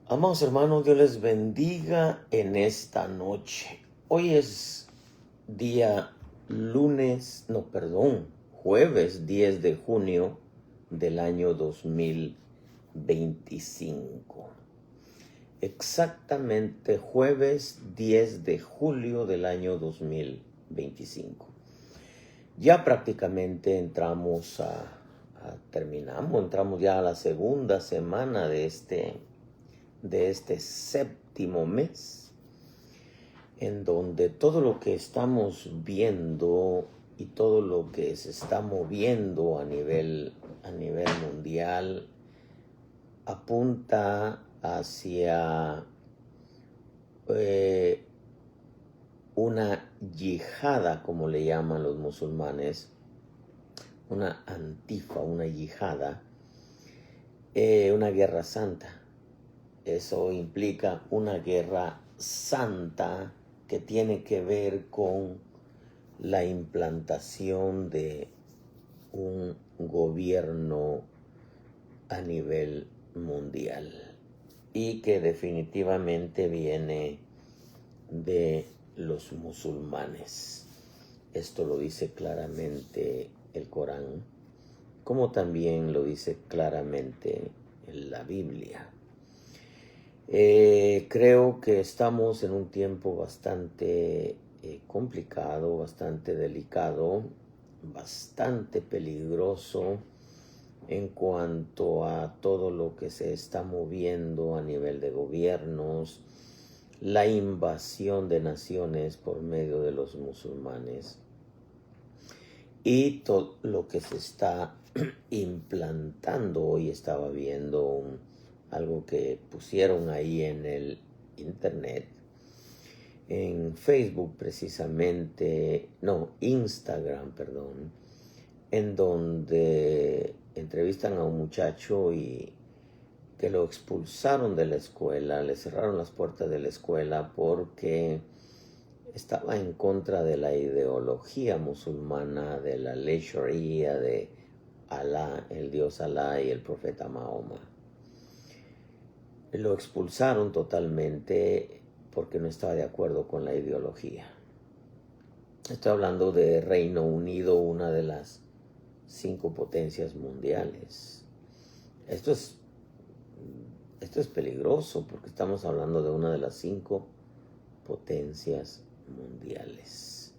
Amados hermanos, Dios les bendiga en esta noche. Hoy es día jueves 10 de junio del año 2025. Exactamente jueves 10 de julio del año 2025. Ya prácticamente entramos entramos ya a la segunda semana de este séptimo mes, en donde todo lo que estamos viendo y todo lo que se está moviendo a nivel mundial apunta hacia una yihada, como le llaman los musulmanes, una antifa, una yihada, una guerra santa. Eso implica una guerra santa que tiene que ver con la implantación de un gobierno a nivel mundial y que definitivamente viene de los musulmanes. Esto lo dice claramente el Corán, como también lo dice claramente la Biblia. Creo que estamos en un tiempo bastante complicado, bastante delicado, bastante peligroso en cuanto a todo lo que se está moviendo a nivel de gobiernos, la invasión de naciones por medio de los musulmanes y todo lo que se está implantando. Hoy estaba viendo algo que pusieron ahí en el internet, en Facebook precisamente, Instagram, perdón, en donde entrevistan a un muchacho y que lo expulsaron de la escuela, le cerraron las puertas de la escuela porque estaba en contra de la ideología musulmana, de la ley Sharia, de Alá, el Dios Alá y el profeta Mahoma. Lo expulsaron totalmente porque no estaba de acuerdo con la ideología. Estoy hablando de Reino Unido, una de las 5 potencias mundiales. Esto es peligroso porque estamos hablando de una de las 5 potencias mundiales.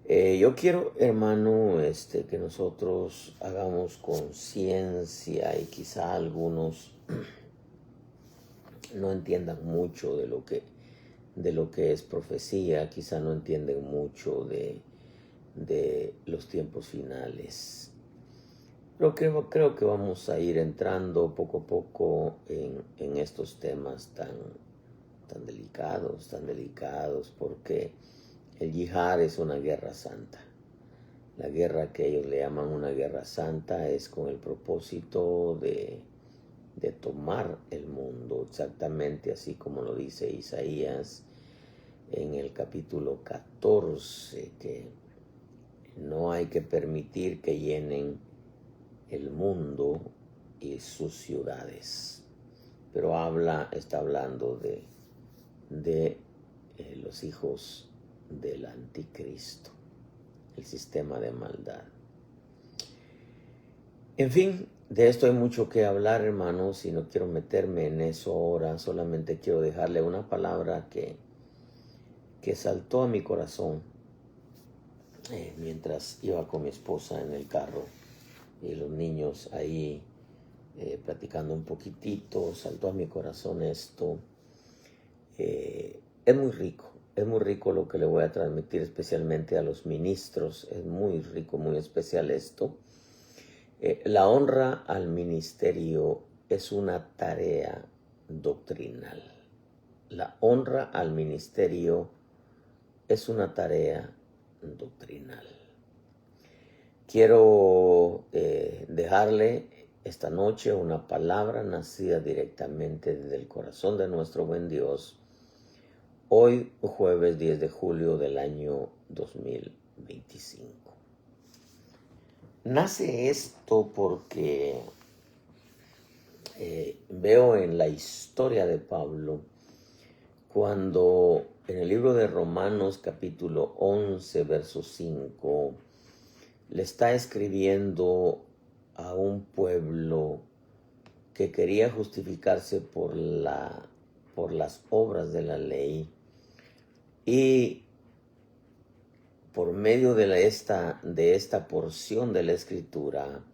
Yo quiero, hermano, que nosotros hagamos conciencia, y quizá algunos no entiendan mucho de lo que es profecía, quizá no entienden mucho de los tiempos finales. Pero creo que vamos a ir entrando poco a poco en estos temas tan delicados, porque el yihad es una guerra santa. La guerra que ellos le llaman una guerra santa es con el propósito de tomar el mundo, exactamente así como lo dice Isaías en el capítulo 14, que no hay que permitir que llenen el mundo y sus ciudades. Pero está hablando de los hijos del anticristo, el sistema de maldad. En fin, de esto hay mucho que hablar, hermanos, y no quiero meterme en eso ahora. Solamente quiero dejarle una palabra que saltó a mi corazón mientras iba con mi esposa en el carro y los niños ahí platicando un poquitito. Saltó a mi corazón esto. Es muy rico lo que le voy a transmitir, especialmente a los ministros. Es muy rico, muy especial esto. La honra al ministerio es una tarea doctrinal. La honra al ministerio es una tarea doctrinal. Quiero dejarle esta noche una palabra nacida directamente desde el corazón de nuestro buen Dios. Hoy, jueves 10 de julio del año 2025. Nace esto porque veo en la historia de Pablo, cuando en el libro de Romanos capítulo 11, verso 5, le está escribiendo a un pueblo que quería justificarse por las obras de la ley, y por medio de esta porción de la Escritura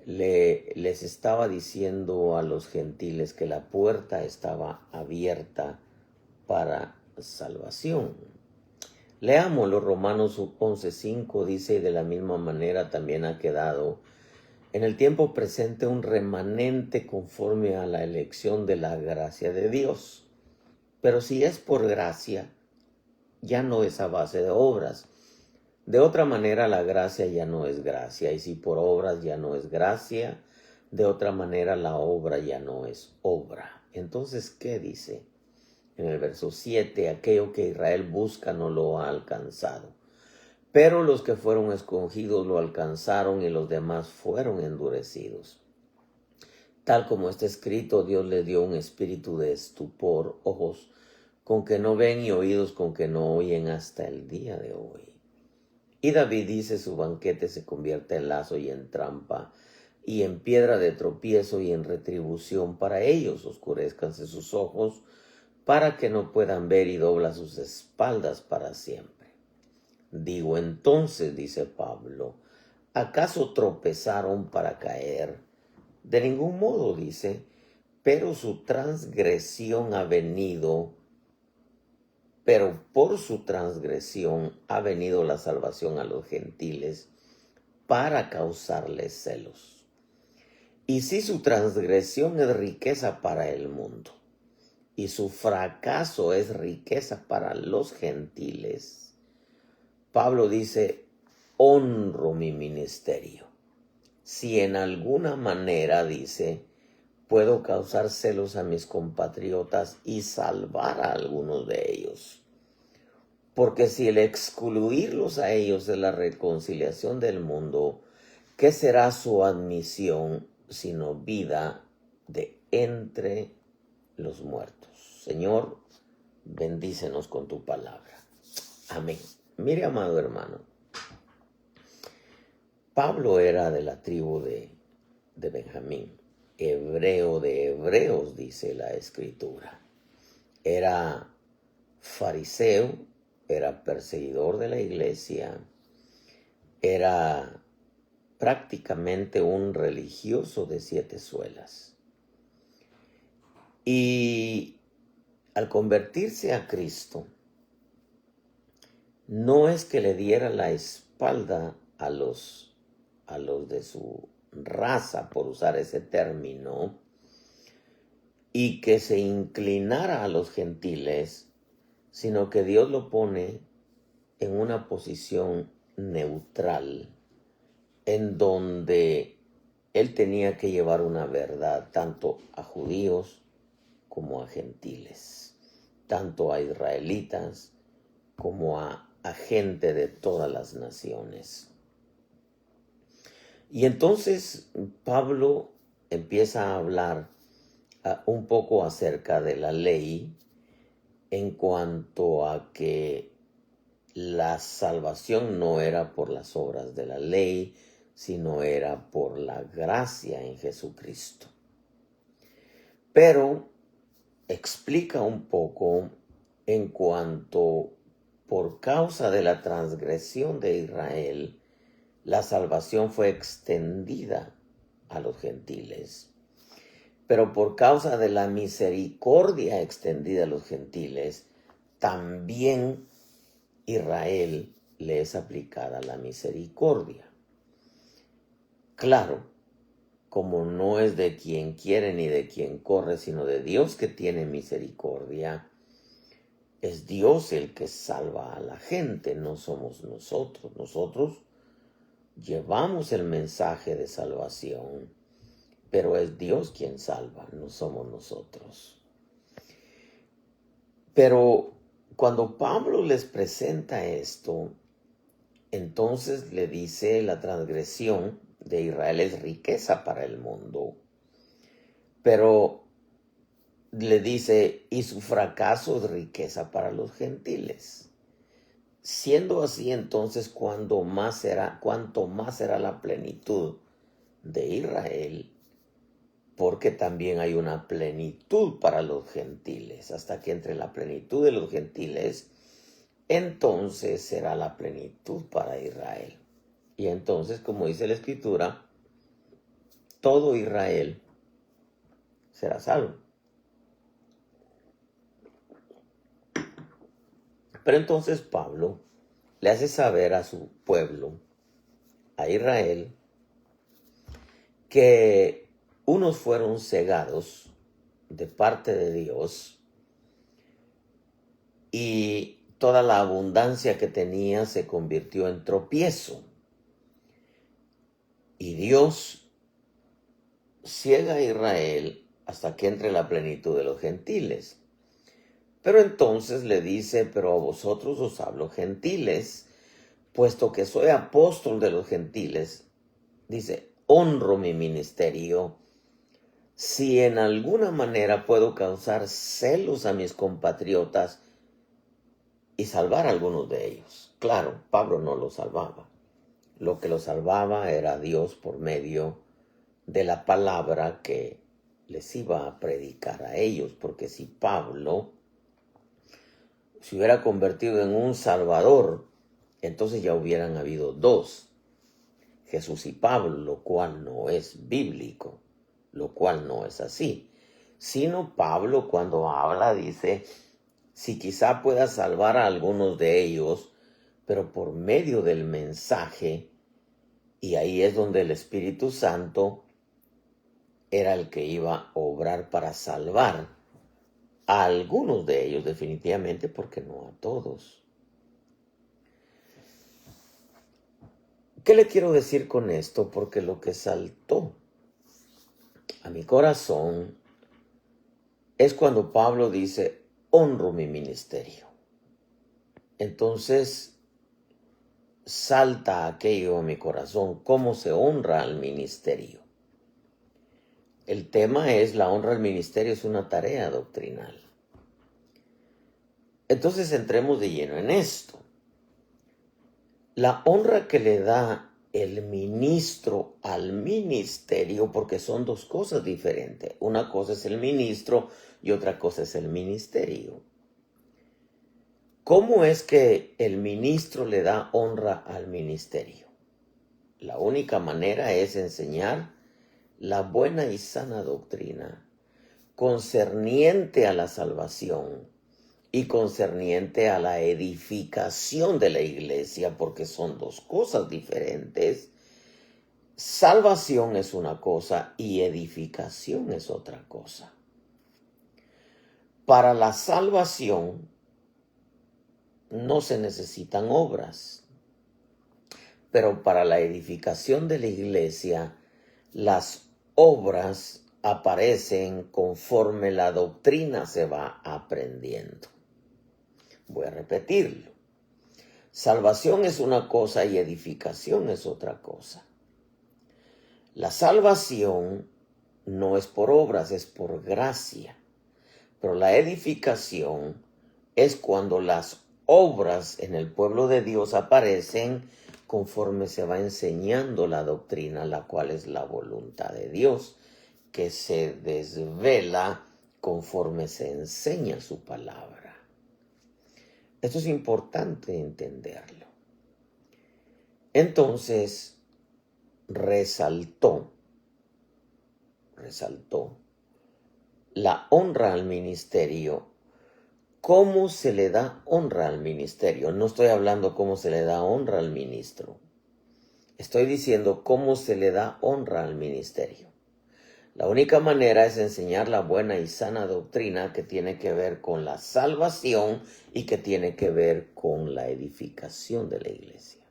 les estaba diciendo a los gentiles que la puerta estaba abierta para salvación. Leamos los Romanos 11:5, dice: y de la misma manera también ha quedado en el tiempo presente un remanente conforme a la elección de la gracia de Dios. Pero si es por gracia, ya no es a base de obras. De otra manera, la gracia ya no es gracia, y si por obras ya no es gracia, de otra manera la obra ya no es obra. Entonces, ¿qué dice? En el verso 7, aquello que Israel busca no lo ha alcanzado, pero los que fueron escogidos lo alcanzaron y los demás fueron endurecidos. Tal como está escrito, Dios le dio un espíritu de estupor, ojos con que no ven y oídos con que no oyen hasta el día de hoy. Y David dice: su banquete se convierte en lazo y en trampa, y en piedra de tropiezo y en retribución para ellos. Oscurezcanse sus ojos para que no puedan ver, y dobla sus espaldas para siempre. Digo entonces, dice Pablo, ¿acaso tropezaron para caer? De ningún modo, dice, pero por su transgresión ha venido la salvación a los gentiles para causarles celos. Y si su transgresión es riqueza para el mundo, y su fracaso es riqueza para los gentiles, Pablo dice: honro mi ministerio. Si en alguna manera, dice, puedo causar celos a mis compatriotas y salvar a algunos de ellos. Porque si el excluirlos a ellos es la reconciliación del mundo, ¿qué será su admisión sino vida de entre los muertos? Señor, bendícenos con tu palabra. Amén. Mire, amado hermano, Pablo era de la tribu de Benjamín, hebreo de hebreos, dice la Escritura. Era fariseo, era perseguidor de la iglesia, era prácticamente un religioso de 7 suelas. Y al convertirse a Cristo, no es que le diera la espalda a los de su raza, por usar ese término, y que se inclinara a los gentiles, sino que Dios lo pone en una posición neutral, en donde él tenía que llevar una verdad tanto a judíos como a gentiles, tanto a israelitas como a gente de todas las naciones. Y entonces Pablo empieza a hablar un poco acerca de la ley, en cuanto a que la salvación no era por las obras de la ley, sino era por la gracia en Jesucristo. Pero explica un poco en cuanto, por causa de la transgresión de Israel, la salvación fue extendida a los gentiles. Pero por causa de la misericordia extendida a los gentiles, también Israel le es aplicada la misericordia. Claro, como no es de quien quiere ni de quien corre, sino de Dios que tiene misericordia, es Dios el que salva a la gente, no somos nosotros. Nosotros llevamos el mensaje de salvación, pero es Dios quien salva, no somos nosotros. Pero cuando Pablo les presenta esto, entonces le dice: la transgresión de Israel es riqueza para el mundo, Pero le dice, y su fracaso es riqueza para los gentiles. Siendo así, entonces, cuanto más será la plenitud de Israel, porque también hay una plenitud para los gentiles. Hasta que entre la plenitud de los gentiles, entonces será la plenitud para Israel. Y entonces, como dice la Escritura, todo Israel será salvo. Pero entonces Pablo le hace saber a su pueblo, a Israel, que unos fueron cegados de parte de Dios y toda la abundancia que tenía se convirtió en tropiezo. Y Dios ciega a Israel hasta que entre la plenitud de los gentiles. Pero entonces le dice, pero a vosotros os hablo gentiles, puesto que soy apóstol de los gentiles. Dice, honro mi ministerio. Si en alguna manera puedo causar celos a mis compatriotas y salvar a algunos de ellos. Claro, Pablo no los salvaba. Lo que los salvaba era Dios por medio de la palabra que les iba a predicar a ellos. Porque si Pablo se hubiera convertido en un salvador, entonces ya hubieran habido dos, Jesús y Pablo, lo cual no es bíblico, lo cual no es así. Sino Pablo, cuando habla, dice, si quizá pueda salvar a algunos de ellos, pero por medio del mensaje, y ahí es donde el Espíritu Santo era el que iba a obrar para salvar a algunos de ellos definitivamente, porque no a todos. ¿Qué le quiero decir con esto? Porque lo que saltó a mi corazón es cuando Pablo dice, honro mi ministerio. Entonces salta aquello a mi corazón, cómo se honra al ministerio. El tema es, la honra al ministerio es una tarea doctrinal. Entonces entremos de lleno en esto. La honra que le da el ministro al ministerio, porque son dos cosas diferentes. Una cosa es el ministro y otra cosa es el ministerio. ¿Cómo es que el ministro le da honra al ministerio? La única manera es enseñar la buena y sana doctrina concerniente a la salvación y concerniente a la edificación de la iglesia, porque son dos cosas diferentes. Salvación es una cosa y edificación es otra cosa. Para la salvación no se necesitan obras, pero para la edificación de la iglesia, las obras aparecen conforme la doctrina se va aprendiendo. Voy a repetirlo. Salvación es una cosa y edificación es otra cosa. La salvación no es por obras, es por gracia. Pero la edificación es cuando las obras en el pueblo de Dios aparecen conforme se va enseñando la doctrina, la cual es la voluntad de Dios, que se desvela conforme se enseña su palabra. Esto es importante entenderlo. Entonces, resaltó la honra al ministerio. ¿Cómo se le da honra al ministerio? No estoy hablando cómo se le da honra al ministro. Estoy diciendo cómo se le da honra al ministerio. La única manera es enseñar la buena y sana doctrina que tiene que ver con la salvación y que tiene que ver con la edificación de la iglesia.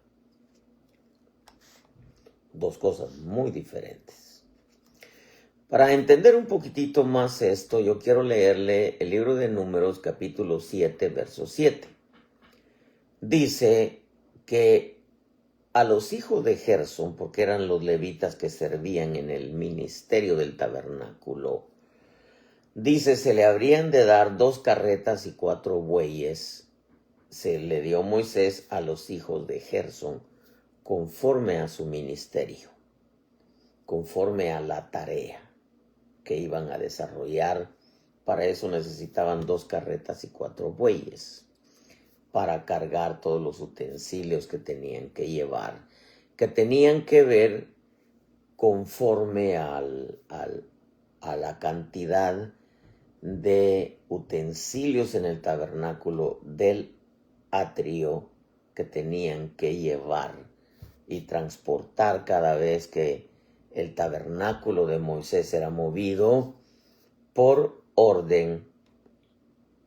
Dos cosas muy diferentes. Para entender un poquitito más esto, yo quiero leerle el libro de Números, capítulo 7, verso 7. Dice que a los hijos de Gersón, porque eran los levitas que servían en el ministerio del tabernáculo, Dice, se le habrían de dar 2 carretas y 4 bueyes. Se le dio Moisés a los hijos de Gersón conforme a su ministerio, conforme a la tarea que iban a desarrollar. Para eso necesitaban 2 carretas y 4 bueyes para cargar todos los utensilios que tenían que llevar, que tenían que ver conforme a la cantidad de utensilios en el tabernáculo del atrio que tenían que llevar y transportar cada vez que el tabernáculo de Moisés era movido por orden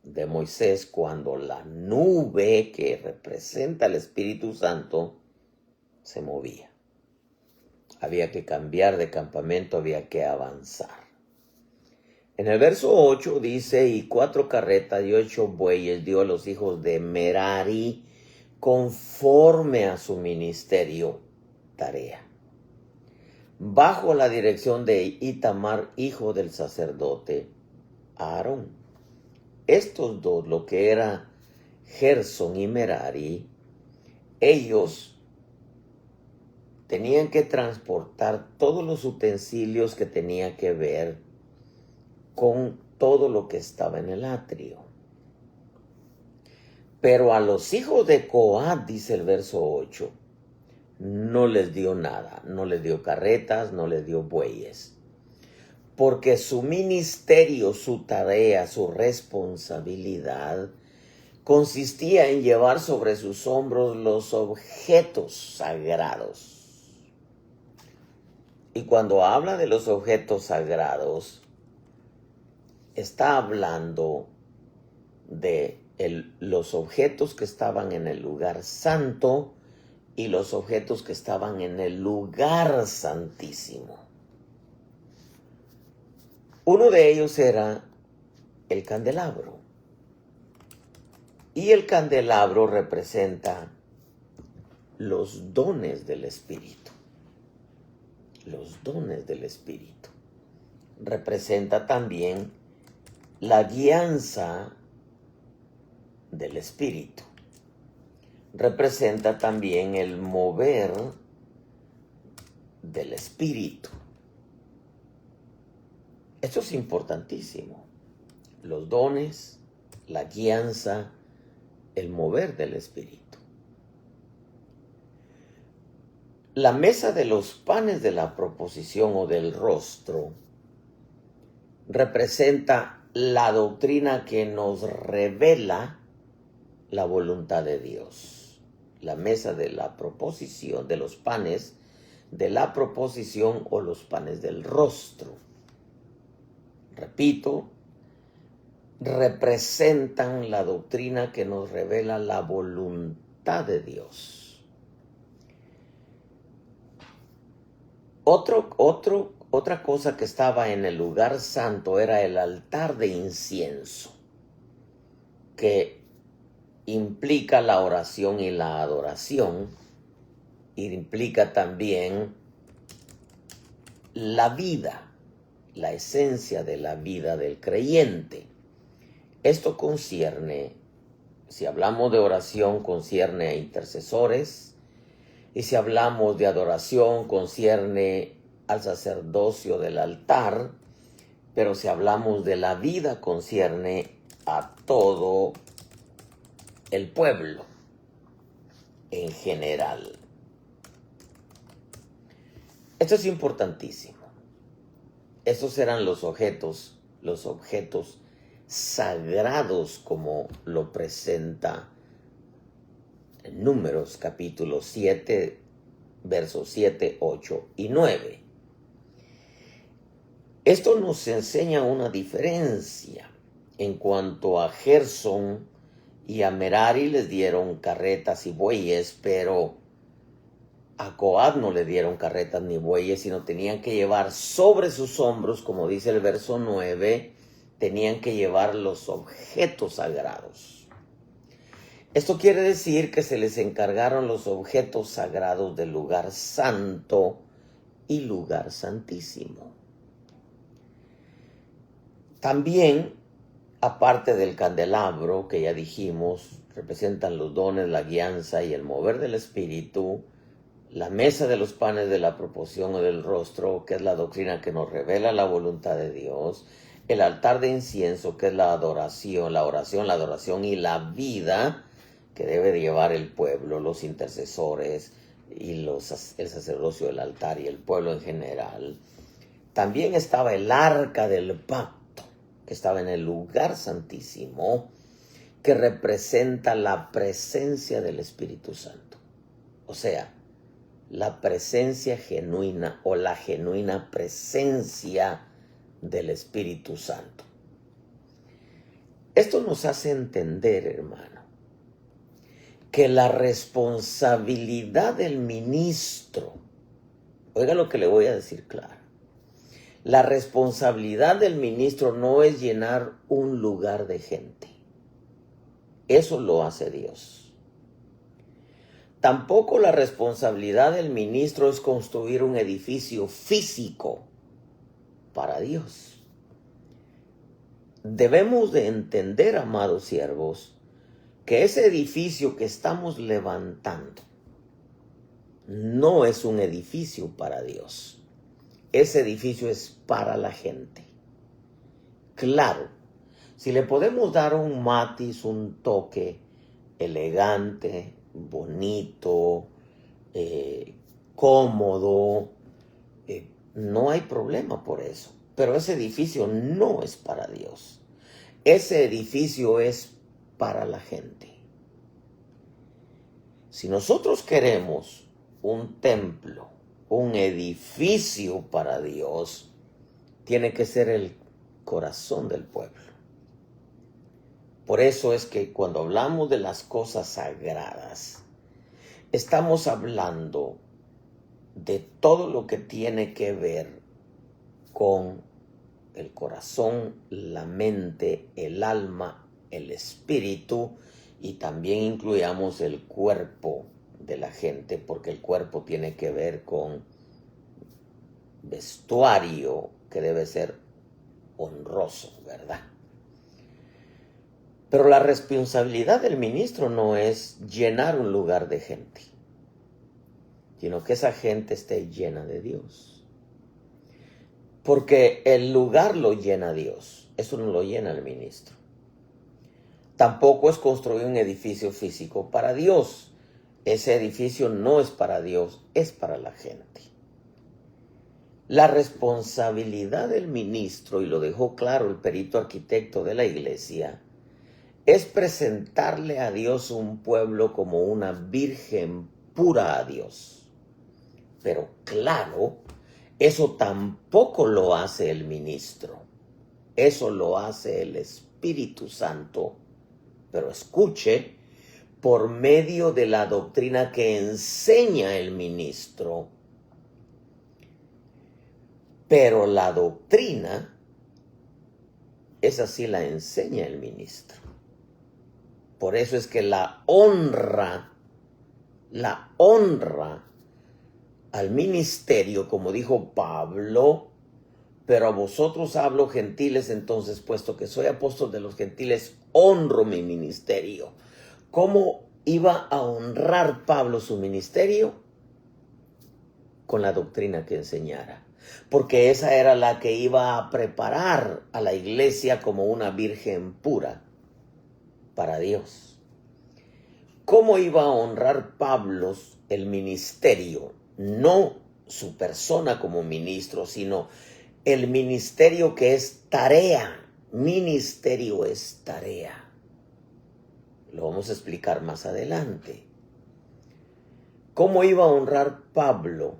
de Moisés, cuando la nube que representa al Espíritu Santo se movía. Había que cambiar de campamento, había que avanzar. En el verso 8 dice, y 4 carretas y 8 bueyes dio a los hijos de Merari conforme a su ministerio, tarea, bajo la dirección de Itamar, hijo del sacerdote Aarón. Estos dos, lo que era Gersón y Merari, ellos tenían que transportar todos los utensilios que tenía que ver con todo lo que estaba en el atrio. Pero a los hijos de Coat, dice el verso 8, no les dio nada, no les dio carretas, no les dio bueyes, porque su ministerio, su tarea, su responsabilidad consistía en llevar sobre sus hombros los objetos sagrados. Y cuando habla de los objetos sagrados, está hablando de los objetos que estaban en el lugar santo y los objetos que estaban en el lugar santísimo. Uno de ellos era el candelabro. Y el candelabro representa los dones del Espíritu. Los dones del Espíritu. Representa también la guianza del Espíritu. Representa también el mover del Espíritu. Esto es importantísimo. Los dones, la guianza, el mover del Espíritu. La mesa de los panes de la proposición o del rostro representa la doctrina que nos revela la voluntad de Dios. La mesa de la proposición, de los panes de la proposición o los panes del rostro. Repito, representan la doctrina que nos revela la voluntad de Dios. Otra cosa que estaba en el lugar santo era el altar de incienso, que implica la oración y la adoración, y implica también la vida, la esencia de la vida del creyente. Esto concierne, si hablamos de oración, concierne a intercesores, y si hablamos de adoración, concierne al sacerdocio del altar, pero si hablamos de la vida, concierne a todo el pueblo en general. Esto es importantísimo. Estos eran los objetos sagrados, como lo presenta en Números capítulo 7, versos 7, 8 y 9. Esto nos enseña una diferencia. En cuanto a Gersón y a Merari les dieron carretas y bueyes, pero a Coat no le dieron carretas ni bueyes, sino tenían que llevar sobre sus hombros, como dice el verso 9, tenían que llevar los objetos sagrados. Esto quiere decir que se les encargaron los objetos sagrados del lugar santo y lugar santísimo. También, aparte del candelabro, que ya dijimos, representan los dones, la guianza y el mover del espíritu, la mesa de los panes de la proporción o del rostro, que es la doctrina que nos revela la voluntad de Dios, el altar de incienso, que es la adoración, la oración, la adoración y la vida que debe llevar el pueblo, los intercesores y el sacerdocio del altar y el pueblo en general. También estaba el arca del pacto, que estaba en el lugar santísimo, que representa la presencia del Espíritu Santo. O sea, la presencia genuina o la genuina presencia del Espíritu Santo. Esto nos hace entender, hermano, que la responsabilidad del ministro, oiga lo que le voy a decir claro, la responsabilidad del ministro no es llenar un lugar de gente. Eso lo hace Dios. Tampoco la responsabilidad del ministro es construir un edificio físico para Dios. Debemos de entender, amados siervos, que ese edificio que estamos levantando no es un edificio para Dios. Ese edificio es para la gente. Claro, si le podemos dar un matiz, un toque elegante, bonito, cómodo, no hay problema por eso. Pero ese edificio no es para Dios. Ese edificio es para la gente. Si nosotros queremos un templo, un edificio para Dios, tiene que ser el corazón del pueblo. Por eso es que cuando hablamos de las cosas sagradas, estamos hablando de todo lo que tiene que ver con el corazón, la mente, el alma, el espíritu, y también incluyamos el cuerpo de la gente, porque el cuerpo tiene que ver con vestuario que debe ser honroso, ¿verdad? Pero la responsabilidad del ministro no es llenar un lugar de gente, sino que esa gente esté llena de Dios. Porque el lugar lo llena Dios, eso no lo llena el ministro. Tampoco es construir un edificio físico para Dios. Ese edificio no es para Dios, es para la gente. La responsabilidad del ministro, y lo dejó claro el perito arquitecto de la iglesia, es presentarle a Dios un pueblo como una virgen pura a Dios. Pero claro, eso tampoco lo hace el ministro. Eso lo hace el Espíritu Santo. Pero escuche, por medio de la doctrina que enseña el ministro. Pero la doctrina, esa sí la enseña el ministro. Por eso es que la honra al ministerio, como dijo Pablo, pero a vosotros hablo gentiles, entonces, puesto que soy apóstol de los gentiles, honro mi ministerio. ¿Cómo iba a honrar Pablo su ministerio? Con la doctrina que enseñara. Porque esa era la que iba a preparar a la iglesia como una virgen pura para Dios. ¿Cómo iba a honrar Pablo el ministerio? No su persona como ministro, sino el ministerio que es tarea. Ministerio es tarea. Lo vamos a explicar más adelante. ¿Cómo iba a honrar Pablo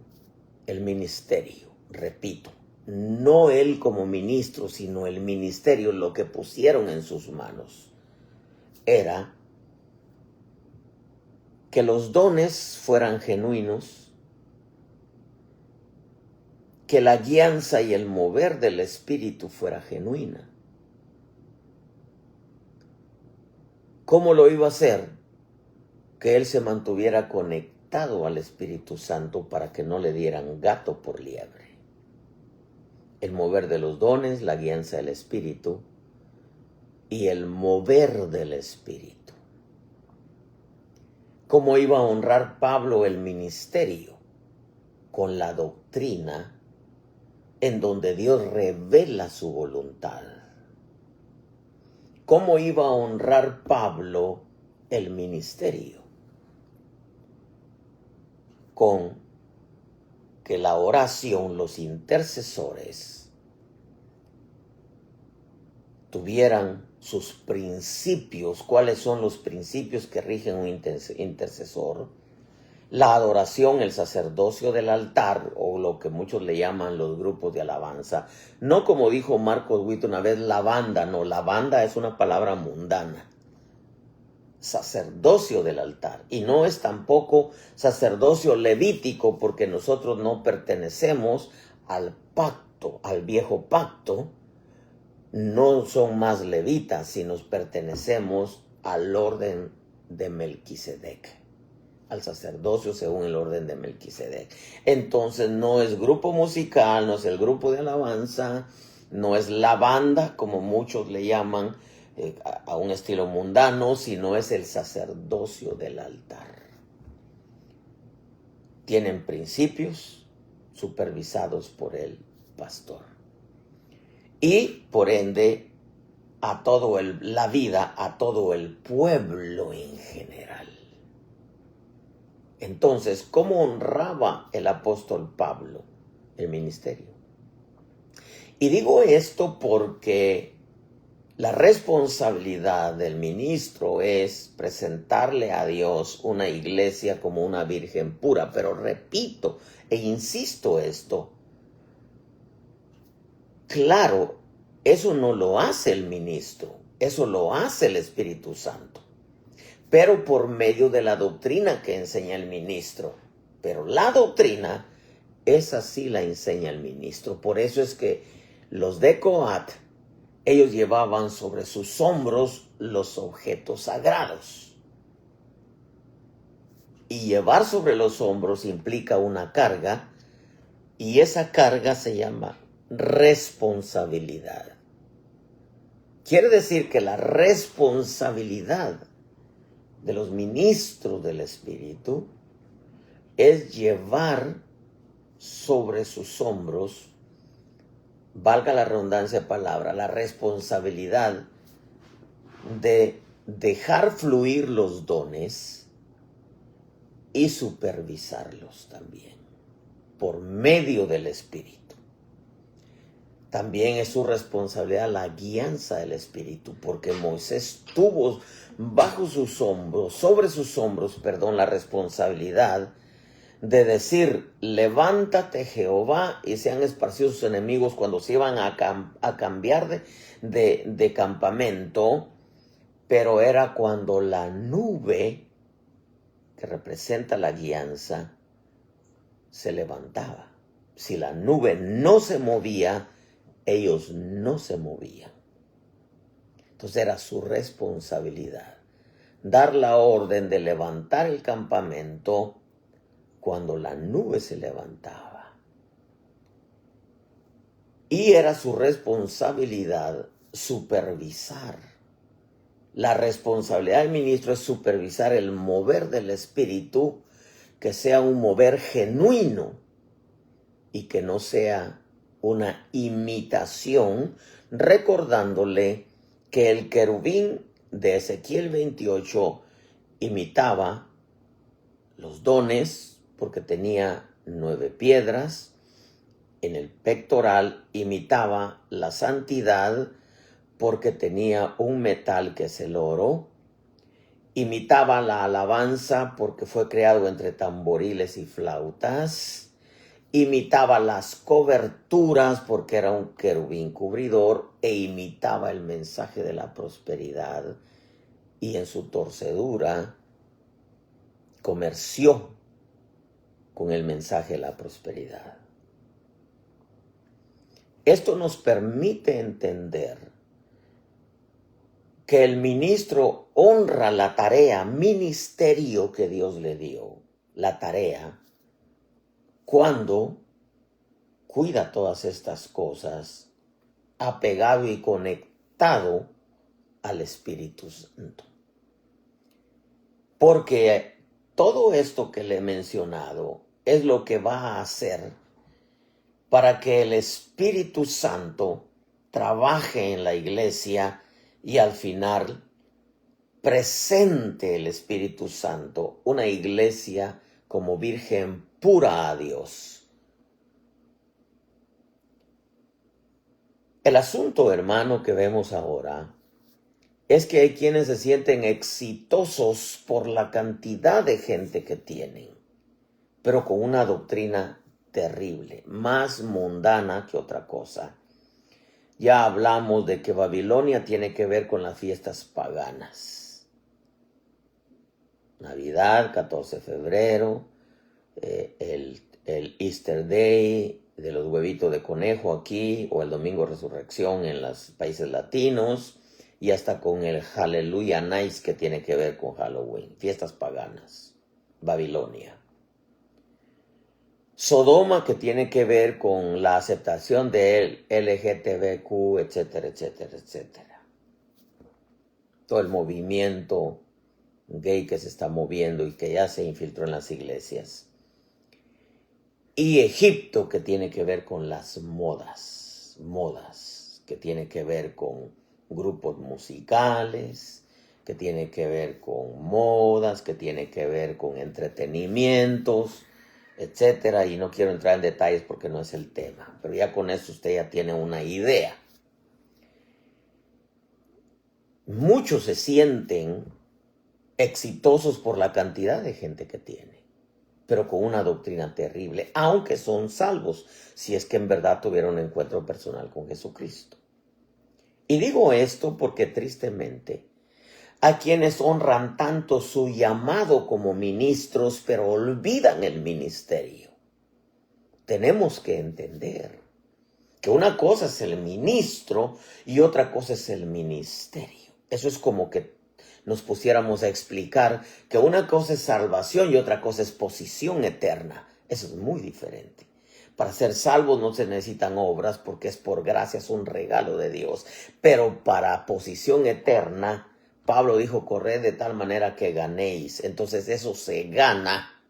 el ministerio? Repito, no él como ministro, sino el ministerio, lo que pusieron en sus manos. Era que los dones fueran genuinos, que la guianza y el mover del Espíritu fuera genuina. ¿Cómo lo iba a hacer? Que él se mantuviera conectado al Espíritu Santo para que no le dieran gato por liebre. el mover de los dones, la guianza del Espíritu y el mover del Espíritu. ¿Cómo iba a honrar Pablo el ministerio? Con la doctrina en donde Dios revela su voluntad. ¿Cómo iba a honrar Pablo el ministerio? Con que la oración, los intercesores, tuvieran sus principios. ¿Cuáles son los principios que rigen un intercesor? La adoración, el sacerdocio del altar, o lo que muchos le llaman los grupos de alabanza. No como dijo Marcos Witt una vez, la banda. No, la banda es una palabra mundana. Sacerdocio del altar. Y no es tampoco sacerdocio levítico, porque nosotros no pertenecemos al pacto, al viejo pacto. No son más levitas, sino pertenecemos al orden de Melquisedec, al sacerdocio según el orden de Melquisedec. Entonces no es grupo musical, no es el grupo de alabanza, no es la banda, como muchos le llaman, a un estilo mundano, sino es el sacerdocio del altar. Tienen principios supervisados por el pastor. Y por ende, a todo la vida, a todo el pueblo en general. Entonces, ¿cómo honraba el apóstol Pablo el ministerio? Y digo esto porque la responsabilidad del ministro es presentarle a Dios una iglesia como una virgen pura. Pero repito e insisto esto. Claro, eso no lo hace el ministro, eso lo hace el Espíritu Santo, pero por medio de la doctrina que enseña el ministro. Pero la doctrina, esa sí la enseña el ministro. Por eso es que los de Coat, ellos llevaban sobre sus hombros los objetos sagrados. Y llevar sobre los hombros implica una carga, y esa carga se llama responsabilidad. Quiere decir que la responsabilidad de los ministros del Espíritu es llevar sobre sus hombros, valga la redundancia de palabra, la responsabilidad de dejar fluir los dones y supervisarlos también por medio del Espíritu. También es su responsabilidad la guianza del Espíritu, porque Moisés tuvo sobre sus hombros, la responsabilidad de decir: levántate, Jehová, y sean esparcidos sus enemigos. Cuando se iban a cambiar de campamento, pero era cuando la nube, que representa la guianza, se levantaba. Si la nube no se movía, ellos no se movían. Entonces era su responsabilidad dar la orden de levantar el campamento cuando la nube se levantaba. Y era su responsabilidad supervisar. La responsabilidad del ministro es supervisar el mover del Espíritu, que sea un mover genuino y que no sea una imitación, recordándole que el querubín de Ezequiel 28 imitaba los dones porque tenía 9 piedras. En el pectoral imitaba la santidad porque tenía un metal que es el oro. Imitaba la alabanza porque fue creado entre tamboriles y flautas. Imitaba las coberturas porque era un querubín cubridor, e imitaba el mensaje de la prosperidad, y en su torcedura comerció con el mensaje de la prosperidad. Esto nos permite entender que el ministro honra la tarea, ministerio que Dios le dio, la tarea, cuando cuida todas estas cosas apegado y conectado al Espíritu Santo. Porque todo esto que le he mencionado es lo que va a hacer para que el Espíritu Santo trabaje en la iglesia y al final presente el Espíritu Santo una iglesia como virgen pura a Dios. El asunto, hermano, que vemos ahora es que hay quienes se sienten exitosos por la cantidad de gente que tienen, pero con una doctrina terrible, más mundana que otra cosa. Ya hablamos de que Babilonia tiene que ver con las fiestas paganas. Navidad, 14 de febrero, el Easter Day, de los huevitos de conejo aquí, o el Domingo de Resurrección en los países latinos, y hasta con el Hallelujah Nights que tiene que ver con Halloween, fiestas paganas, Babilonia. Sodoma, que tiene que ver con la aceptación de LGTBQ, etcétera, etcétera, etcétera. Todo el movimiento gay que se está moviendo y que ya se infiltró en las iglesias. Y Egipto, que tiene que ver con las modas, que tiene que ver con grupos musicales, que tiene que ver con modas, que tiene que ver con entretenimientos, etcétera, y no quiero entrar en detalles porque no es el tema, pero ya con eso usted ya tiene una idea. Muchos se sienten exitosos por la cantidad de gente que tiene, pero con una doctrina terrible, aunque son salvos, si es que en verdad tuvieron un encuentro personal con Jesucristo. Y digo esto porque tristemente a quienes honran tanto su llamado como ministros, pero olvidan el ministerio. Tenemos que entender que una cosa es el ministro y otra cosa es el ministerio. Eso es como que nos pusiéramos a explicar que una cosa es salvación y otra cosa es posición eterna. Eso es muy diferente. Para ser salvos no se necesitan obras porque es por gracia, es un regalo de Dios. Pero para posición eterna, Pablo dijo, corred de tal manera que ganéis. Entonces eso se gana.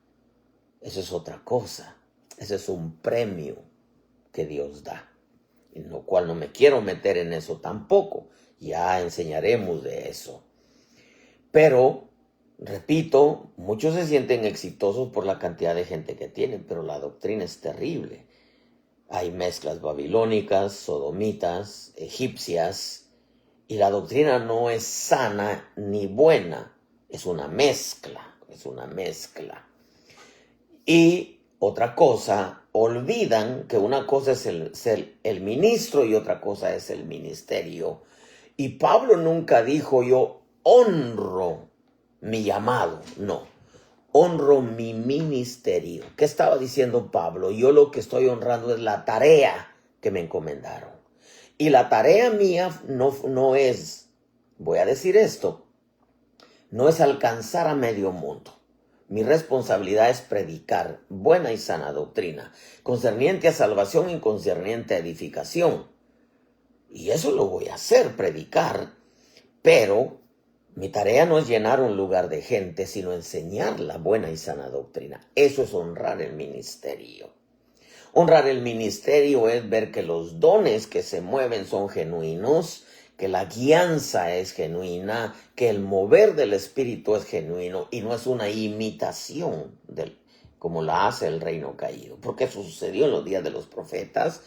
Eso es otra cosa. Ese es un premio que Dios da. En lo cual no me quiero meter en eso tampoco. Ya enseñaremos de eso. Pero, repito, muchos se sienten exitosos por la cantidad de gente que tienen, pero la doctrina es terrible. Hay mezclas babilónicas, sodomitas, egipcias, y la doctrina no es sana ni buena, es una mezcla, Y otra cosa, olvidan que una cosa es ser el ministro y otra cosa es el ministerio. Y Pablo nunca dijo yo honro mi llamado, no, honro mi ministerio. ¿Qué estaba diciendo Pablo? Yo lo que estoy honrando es la tarea que me encomendaron. Y la tarea mía no es, voy a decir esto, no es alcanzar a medio mundo. Mi responsabilidad es predicar buena y sana doctrina, concerniente a salvación y concerniente a edificación. Y eso lo voy a hacer, predicar, pero mi tarea no es llenar un lugar de gente, sino enseñar la buena y sana doctrina. Eso es honrar el ministerio. Honrar el ministerio es ver que los dones que se mueven son genuinos, que la guianza es genuina, que el mover del Espíritu es genuino y no es una imitación como la hace el reino caído. Porque eso sucedió en los días de los profetas.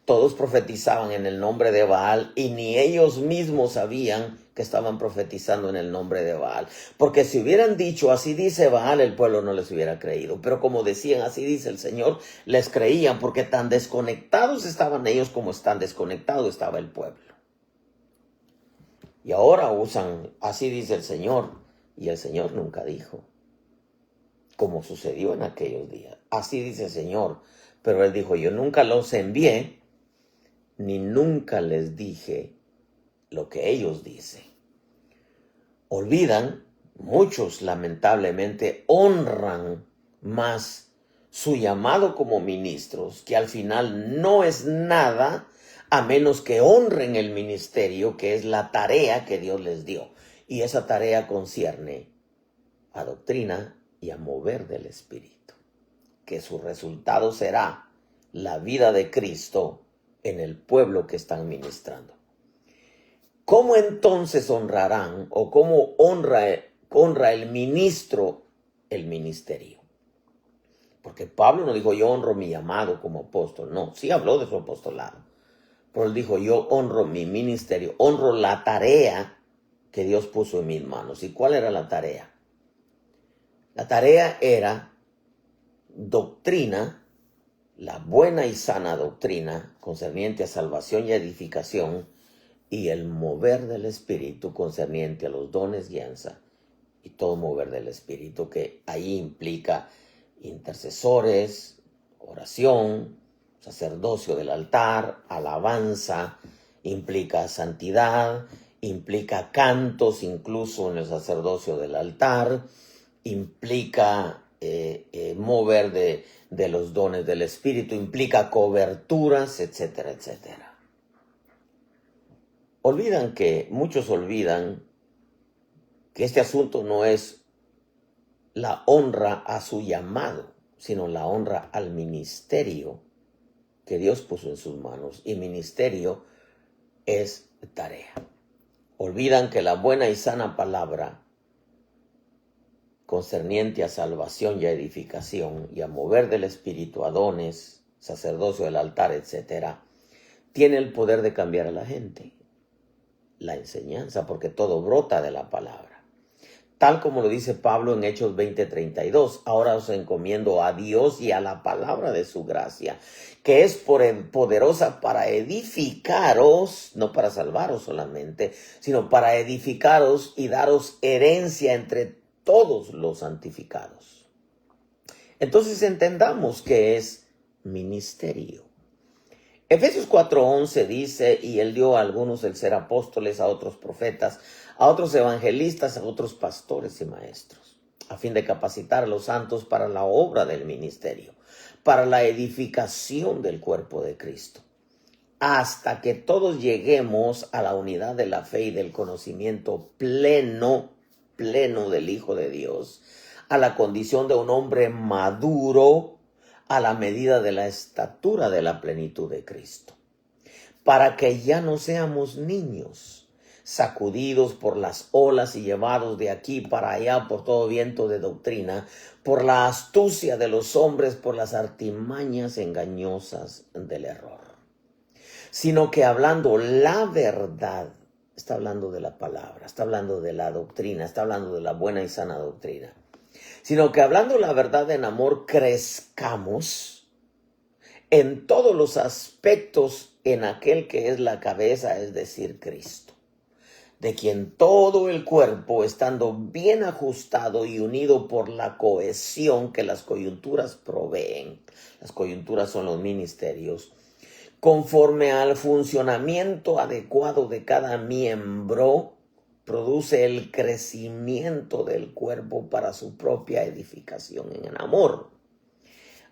Todos profetizaban en el nombre de Baal y ni ellos mismos sabían que estaban profetizando en el nombre de Baal. Porque si hubieran dicho así dice Baal, el pueblo no les hubiera creído. Pero como decían así dice el Señor, les creían porque tan desconectados estaban ellos como tan desconectado estaba el pueblo. Y ahora usan así dice el Señor y el Señor nunca dijo. Como sucedió en aquellos días. Así dice el Señor. Pero Él dijo yo nunca los envié ni nunca les dije lo que ellos dicen. Olvidan, muchos lamentablemente honran más su llamado como ministros, que al final no es nada a menos que honren el ministerio, que es la tarea que Dios les dio. Y esa tarea concierne a doctrina y a mover del Espíritu, que su resultado será la vida de Cristo en el pueblo que están ministrando. ¿Cómo entonces honrarán o cómo honra el ministro el ministerio? Porque Pablo no dijo yo honro mi llamado como apóstol, no, sí habló de su apostolado, pero él dijo yo honro mi ministerio, honro la tarea que Dios puso en mis manos. ¿Y cuál era la tarea? La tarea era doctrina, la buena y sana doctrina concerniente a salvación y edificación, y el mover del Espíritu concerniente a los dones, guianza y todo mover del Espíritu, que ahí implica intercesores, oración, sacerdocio del altar, alabanza, implica santidad, implica cantos incluso en el sacerdocio del altar, implica mover de los dones del Espíritu, implica coberturas, etcétera, etcétera. Muchos olvidan que este asunto no es la honra a su llamado, sino la honra al ministerio que Dios puso en sus manos. Y ministerio es tarea. Olvidan que la buena y sana palabra concerniente a salvación y a edificación y a mover del Espíritu a dones, sacerdocio del altar, etcétera, tiene el poder de cambiar a la gente. La enseñanza, porque todo brota de la palabra. Tal como lo dice Pablo en Hechos 20:32, ahora os encomiendo a Dios y a la palabra de su gracia, que es poderosa para edificaros, no para salvaros solamente, sino para edificaros y daros herencia entre todos los santificados. Entonces entendamos que es ministerio. Efesios 4:11 dice, y él dio a algunos el ser apóstoles, a otros profetas, a otros evangelistas, a otros pastores y maestros, a fin de capacitar a los santos para la obra del ministerio, para la edificación del cuerpo de Cristo, hasta que todos lleguemos a la unidad de la fe y del conocimiento pleno del Hijo de Dios, a la condición de un hombre maduro, a la medida de la estatura de la plenitud de Cristo, para que ya no seamos niños, sacudidos por las olas y llevados de aquí para allá por todo viento de doctrina, por la astucia de los hombres, por las artimañas engañosas del error, sino que hablando la verdad, está hablando de la palabra, está hablando de la doctrina, está hablando de la buena y sana doctrina, sino que hablando la verdad en amor crezcamos en todos los aspectos en aquel que es la cabeza, es decir, Cristo, de quien todo el cuerpo, estando bien ajustado y unido por la cohesión que las coyunturas proveen, las coyunturas son los ministerios, conforme al funcionamiento adecuado de cada miembro, produce el crecimiento del cuerpo para su propia edificación en el amor.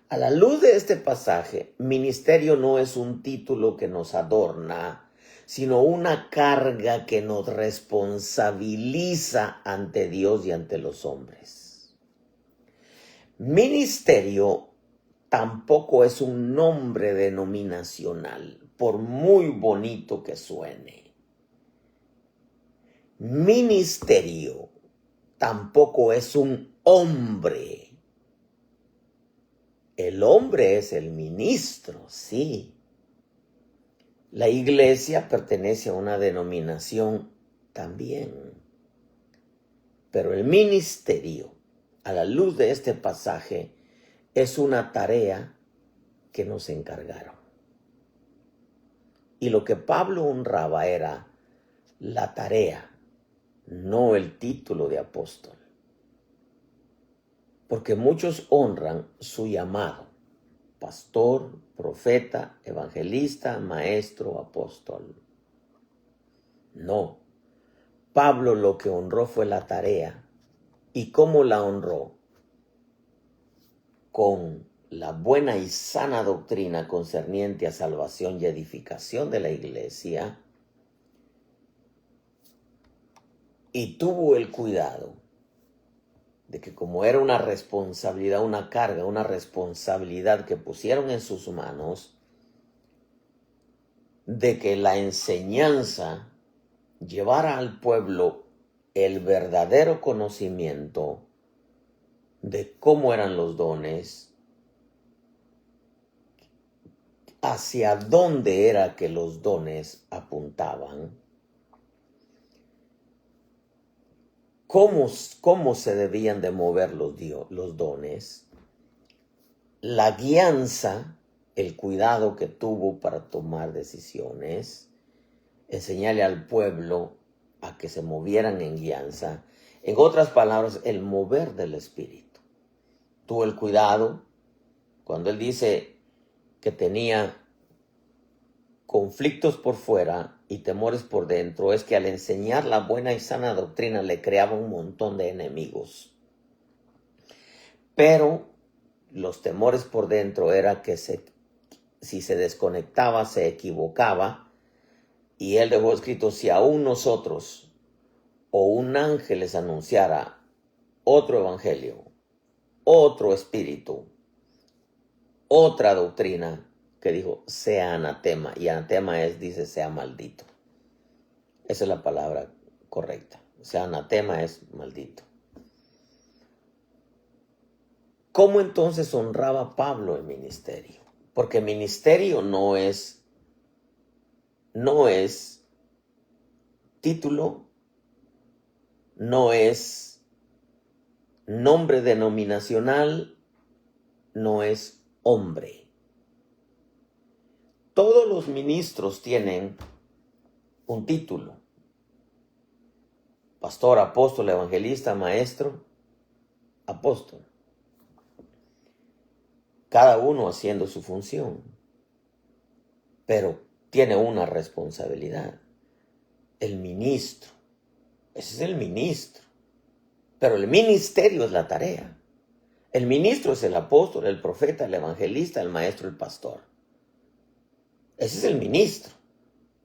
A la luz de este pasaje, ministerio no es un título que nos adorna, sino una carga que nos responsabiliza ante Dios y ante los hombres. Ministerio tampoco es un nombre denominacional, por muy bonito que suene. Ministerio tampoco es un hombre. El hombre es el ministro, sí. La iglesia pertenece a una denominación también. Pero el ministerio, a la luz de este pasaje, es una tarea que nos encargaron. Y lo que Pablo honraba era la tarea, no el título de apóstol. Porque muchos honran su llamado, pastor, profeta, evangelista, maestro, apóstol. No, Pablo lo que honró fue la tarea. ¿Y cómo la honró? Con la buena y sana doctrina concerniente a salvación y edificación de la iglesia, y tuvo el cuidado de que, como era una responsabilidad, una carga, una responsabilidad que pusieron en sus manos, de que la enseñanza llevara al pueblo el verdadero conocimiento de cómo eran los dones, hacia dónde era que los dones apuntaban, cómo se debían de mover los dones, la guianza, el cuidado que tuvo para tomar decisiones, enseñarle al pueblo a que se movieran en guianza. En otras palabras, el mover del Espíritu. Tuvo el cuidado, cuando él dice que tenía conflictos por fuera y temores por dentro, es que al enseñar la buena y sana doctrina le creaba un montón de enemigos. Pero los temores por dentro era que si se desconectaba, se equivocaba, y él dejó escrito: si aún nosotros o un ángel les anunciara otro evangelio, otro espíritu, otra doctrina, que dijo, sea anatema, y anatema dice, sea maldito. Esa es la palabra correcta. Sea anatema es maldito. ¿Cómo entonces honraba Pablo el ministerio? Porque ministerio no es título, no es nombre denominacional, no es hombre. Todos los ministros tienen un título: pastor, apóstol, evangelista, maestro, apóstol. Cada uno haciendo su función, pero tiene una responsabilidad. El ministro, ese es el ministro, pero el ministerio es la tarea. El ministro es el apóstol, el profeta, el evangelista, el maestro, el pastor. Ese es el ministro,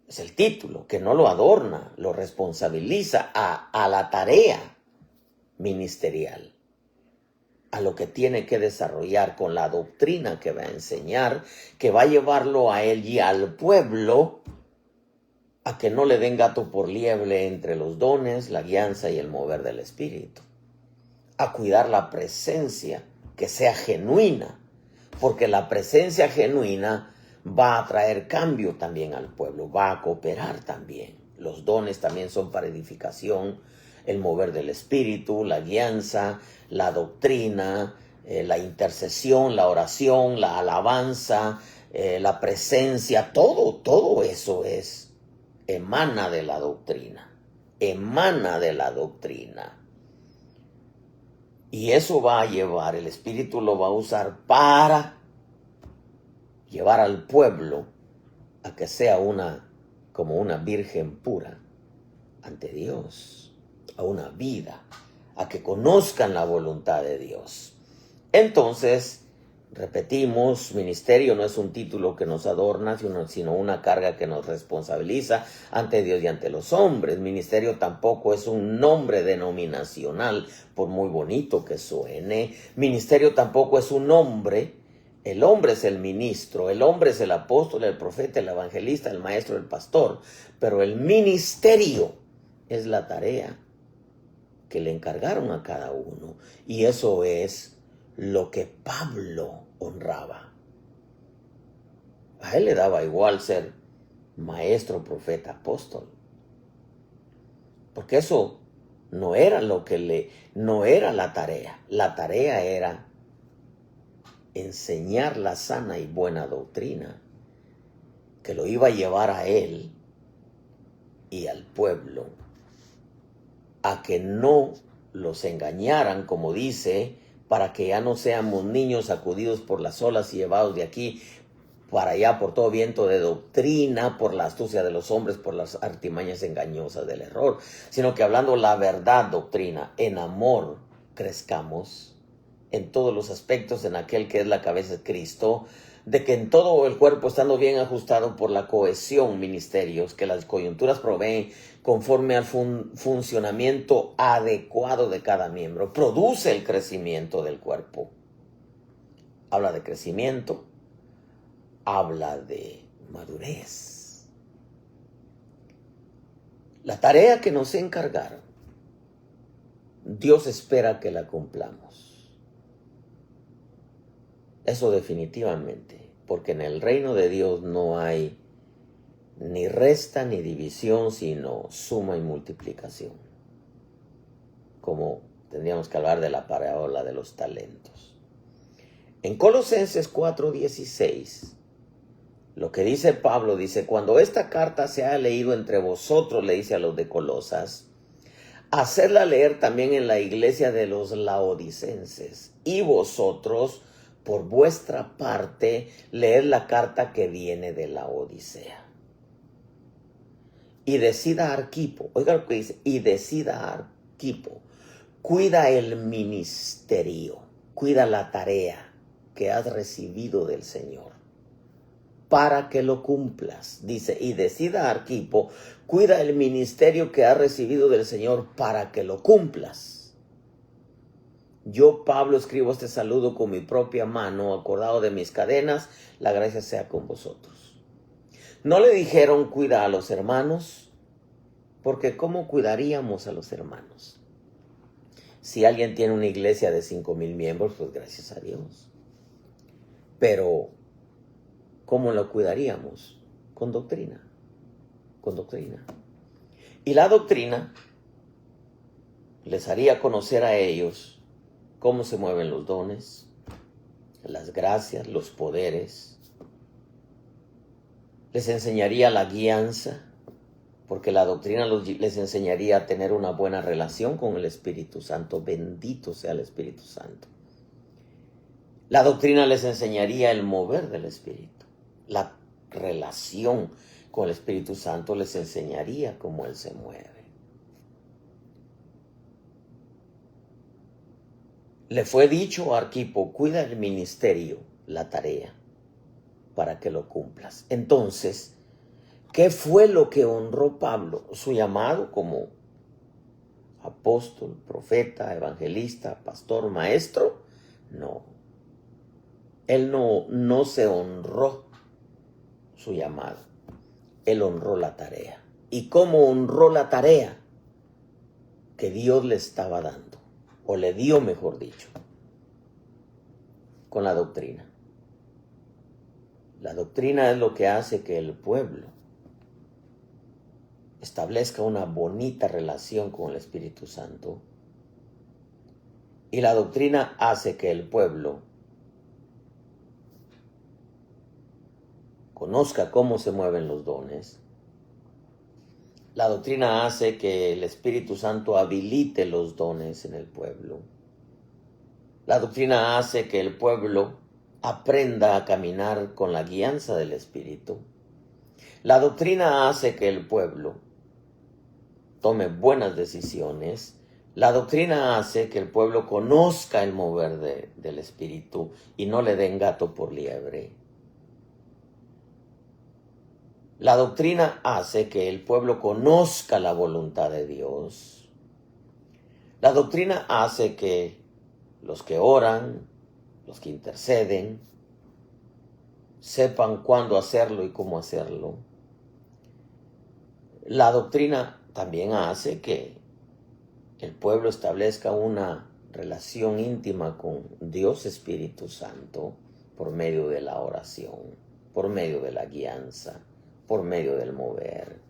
es el título que no lo adorna, lo responsabiliza a la tarea ministerial, a lo que tiene que desarrollar con la doctrina que va a enseñar, que va a llevarlo a él y al pueblo a que no le den gato por liebre entre los dones, la guianza y el mover del Espíritu, a cuidar la presencia que sea genuina, porque la presencia genuina va a traer cambio también al pueblo, va a cooperar también. Los dones también son para edificación, el mover del Espíritu, la guianza, la doctrina, la intercesión, la oración, la alabanza, la presencia, todo eso emana de la doctrina, emana de la doctrina. Y eso va a llevar, el Espíritu lo va a usar para llevar al pueblo a que sea como una virgen pura ante Dios, a una vida, a que conozcan la voluntad de Dios. Entonces, repetimos, ministerio no es un título que nos adorna, sino una carga que nos responsabiliza ante Dios y ante los hombres. Ministerio tampoco es un nombre denominacional, por muy bonito que suene. Ministerio tampoco es un nombre. El hombre es el ministro, el hombre es el apóstol, el profeta, el evangelista, el maestro, el pastor. Pero el ministerio es la tarea que le encargaron a cada uno. Y eso es lo que Pablo honraba. A él le daba igual ser maestro, profeta, apóstol, porque eso no era no era la tarea. La tarea era enseñar la sana y buena doctrina que lo iba a llevar a él y al pueblo a que no los engañaran, como dice, para que ya no seamos niños sacudidos por las olas y llevados de aquí para allá por todo viento de doctrina, por la astucia de los hombres, por las artimañas engañosas del error, sino que hablando la verdad doctrina, en amor crezcamos en todos los aspectos en aquel que es la cabeza de Cristo, de que en todo el cuerpo, estando bien ajustado por la cohesión ministerios que las coyunturas proveen conforme al funcionamiento adecuado de cada miembro, produce el crecimiento del cuerpo. Habla de crecimiento, habla de madurez. La tarea que nos encargaron, Dios espera que la cumplamos. Eso definitivamente, porque en el reino de Dios no hay ni resta ni división, sino suma y multiplicación. Como tendríamos que hablar de la parábola de los talentos. En Colosenses 4:16, lo que dice Pablo, dice, cuando esta carta se ha leído entre vosotros, le dice a los de Colosas, hacerla leer también en la iglesia de los laodicenses, y vosotros, por vuestra parte, leed la carta que viene de la Odisea. Y decida Arquipo, oiga lo que dice, y decida Arquipo, cuida el ministerio, cuida la tarea que has recibido del Señor, para que lo cumplas. Dice, y decida Arquipo, cuida el ministerio que has recibido del Señor, para que lo cumplas. Yo, Pablo, escribo este saludo con mi propia mano, acordado de mis cadenas, la gracia sea con vosotros. No le dijeron cuida a los hermanos, porque ¿cómo cuidaríamos a los hermanos? Si alguien tiene una iglesia de 5,000 miembros, pues gracias a Dios. Pero, ¿cómo lo cuidaríamos? Con doctrina. Con doctrina. Y la doctrina les haría conocer a ellos cómo se mueven los dones, las gracias, los poderes. Les enseñaría la guianza, porque la doctrina les enseñaría a tener una buena relación con el Espíritu Santo. Bendito sea el Espíritu Santo. La doctrina les enseñaría el mover del Espíritu. La relación con el Espíritu Santo les enseñaría cómo Él se mueve. Le fue dicho a Arquipo, cuida el ministerio, la tarea, para que lo cumplas. Entonces, ¿qué fue lo que honró Pablo? ¿Su llamado como apóstol, profeta, evangelista, pastor, maestro? No. Él no se honró su llamado. Él honró la tarea. ¿Y cómo honró la tarea? Que Dios le estaba dando, o le dio, mejor dicho, con la doctrina. La doctrina es lo que hace que el pueblo establezca una bonita relación con el Espíritu Santo. Y la doctrina hace que el pueblo conozca cómo se mueven los dones. La doctrina hace que el Espíritu Santo habilite los dones en el pueblo. La doctrina hace que el pueblo aprenda a caminar con la guianza del Espíritu. La doctrina hace que el pueblo tome buenas decisiones. La doctrina hace que el pueblo conozca el mover del Espíritu y no le den gato por liebre. La doctrina hace que el pueblo conozca la voluntad de Dios. La doctrina hace que los que oran, los que interceden, sepan cuándo hacerlo y cómo hacerlo. La doctrina también hace que el pueblo establezca una relación íntima con Dios Espíritu Santo por medio de la oración, por medio de la guianza, por medio del mover.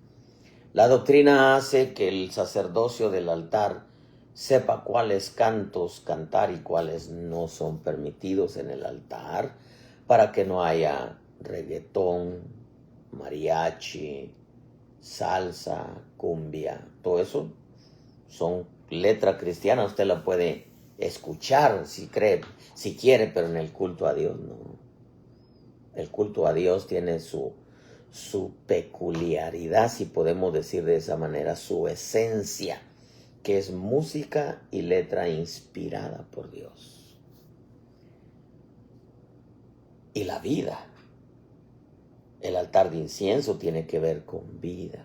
La doctrina hace que el sacerdocio del altar sepa cuáles cantos cantar y cuáles no son permitidos en el altar, para que no haya reggaetón, mariachi, salsa, cumbia. Todo eso son letra cristiana, usted la puede escuchar si cree, si quiere, pero en el culto a Dios no. El culto a Dios tiene su peculiaridad, si podemos decir de esa manera, su esencia, que es música y letra inspirada por Dios. y la vida. El altar de incienso tiene que ver con vida.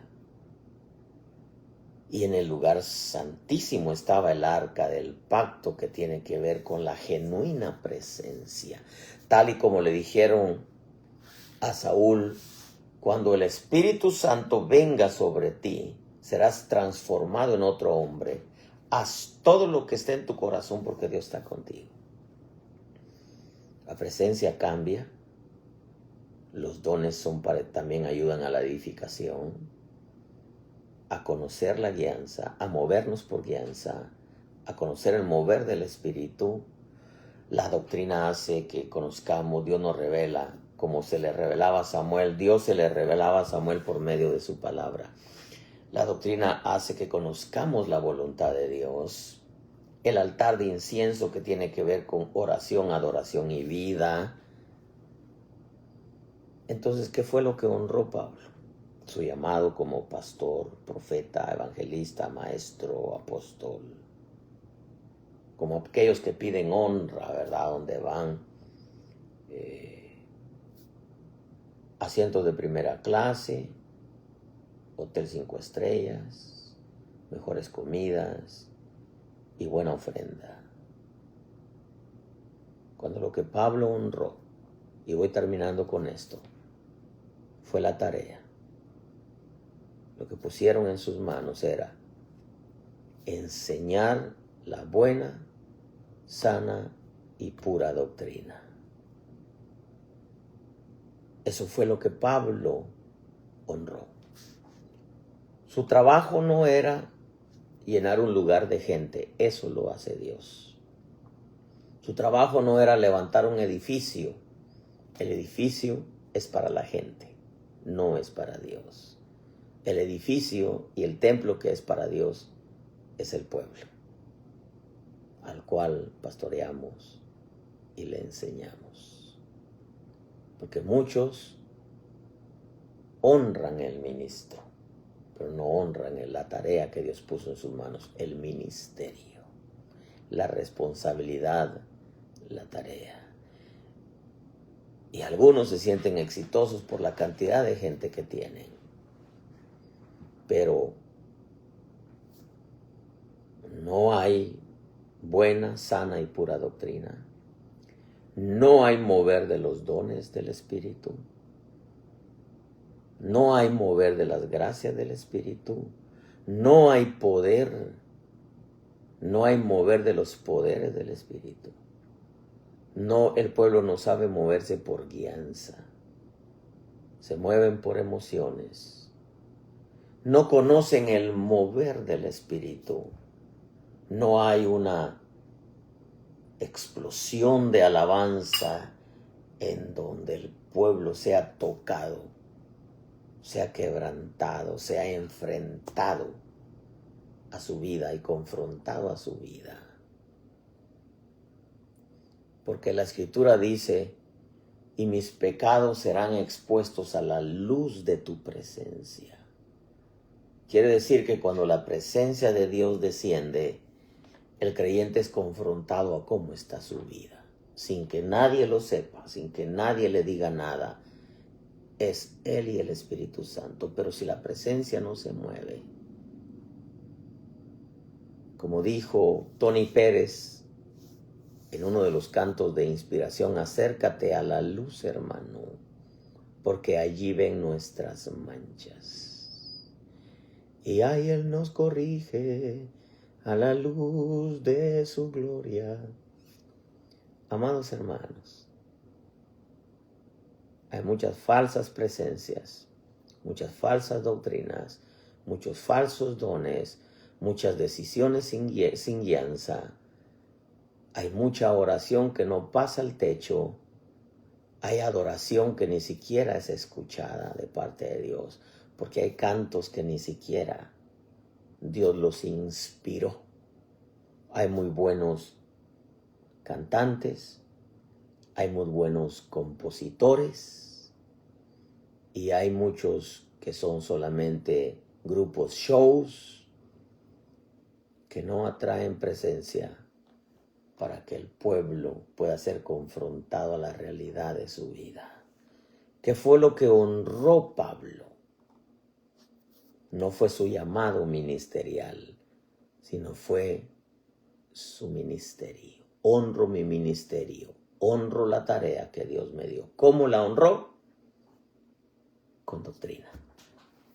Y en el lugar santísimo estaba el arca del pacto, que tiene que ver con la genuina presencia. Tal y como le dijeron a Saúl: cuando el Espíritu Santo venga sobre ti, serás transformado en otro hombre. Haz todo lo que esté en tu corazón, porque Dios está contigo. La presencia cambia. Los dones también ayudan a la edificación, a conocer la guianza, a movernos por guianza, a conocer el mover del Espíritu. La doctrina hace que conozcamos, Dios nos revela, como se le revelaba a Samuel. Dios se le revelaba a Samuel por medio de su palabra. La doctrina hace que conozcamos la voluntad de Dios. El altar de incienso, que tiene que ver con oración, adoración y vida. Entonces, ¿qué fue lo que honró Pablo? Su llamado como pastor, profeta, evangelista, maestro, apóstol. Como aquellos que piden honra, ¿verdad? Donde van asientos de primera clase, hotel 5 estrellas, mejores comidas y buena ofrenda. Cuando lo que Pablo honró, y voy terminando con esto, fue la tarea. Lo que pusieron en sus manos era enseñar la buena, sana y pura doctrina. Eso fue lo que Pablo honró. Su trabajo no era llenar un lugar de gente, eso lo hace Dios. Su trabajo no era levantar un edificio. El edificio es para la gente, no es para Dios. El edificio y el templo que es para Dios es el pueblo, al cual pastoreamos y le enseñamos. Porque muchos honran el ministro, pero no honran la tarea que Dios puso en sus manos, el ministerio, la responsabilidad, la tarea. Y algunos se sienten exitosos por la cantidad de gente que tienen. Pero no hay buena, sana y pura doctrina. No hay mover de los dones del Espíritu. No hay mover de las gracias del Espíritu. No hay poder. No hay mover de los poderes del Espíritu. No, el pueblo no sabe moverse por guianza. Se mueven por emociones. No conocen el mover del Espíritu. No hay una explosión de alabanza en donde el pueblo sea tocado, sea quebrantado, sea enfrentado a su vida y confrontado a su vida. Porque la Escritura dice: y mis pecados serán expuestos a la luz de tu presencia. Quiere decir que cuando la presencia de Dios desciende, el creyente es confrontado a cómo está su vida, sin que nadie lo sepa, sin que nadie le diga nada. Es Él y el Espíritu Santo. Pero si la presencia no se mueve, como dijo Tony Pérez en uno de los cantos de inspiración: acércate a la luz, hermano, porque allí ven nuestras manchas. Y ahí Él nos corrige a la luz de su gloria. Amados hermanos, hay muchas falsas presencias, muchas falsas doctrinas, muchos falsos dones, muchas decisiones sin guianza. Hay mucha oración que no pasa el techo. Hay adoración que ni siquiera es escuchada de parte de Dios, porque hay cantos que ni siquiera Dios los inspiró. Hay muy buenos cantantes, hay muy buenos compositores y hay muchos que son solamente grupos shows que no atraen presencia para que el pueblo pueda ser confrontado a la realidad de su vida. ¿Qué fue lo que honró Pablo? No fue su llamado ministerial, sino fue su ministerio. Honro mi ministerio, honro la tarea que Dios me dio. ¿Cómo la honró? Con doctrina.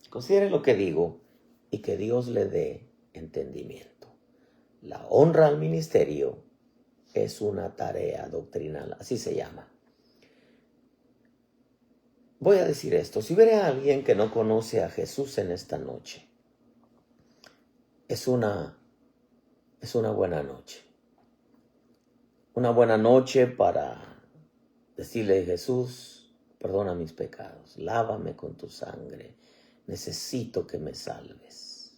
Considere lo que digo y que Dios le dé entendimiento. La honra al ministerio es una tarea doctrinal, así se llama. Voy a decir esto, si hubiera alguien que no conoce a Jesús en esta noche, es una buena noche. Una buena noche para decirle: Jesús, perdona mis pecados, lávame con tu sangre, necesito que me salves,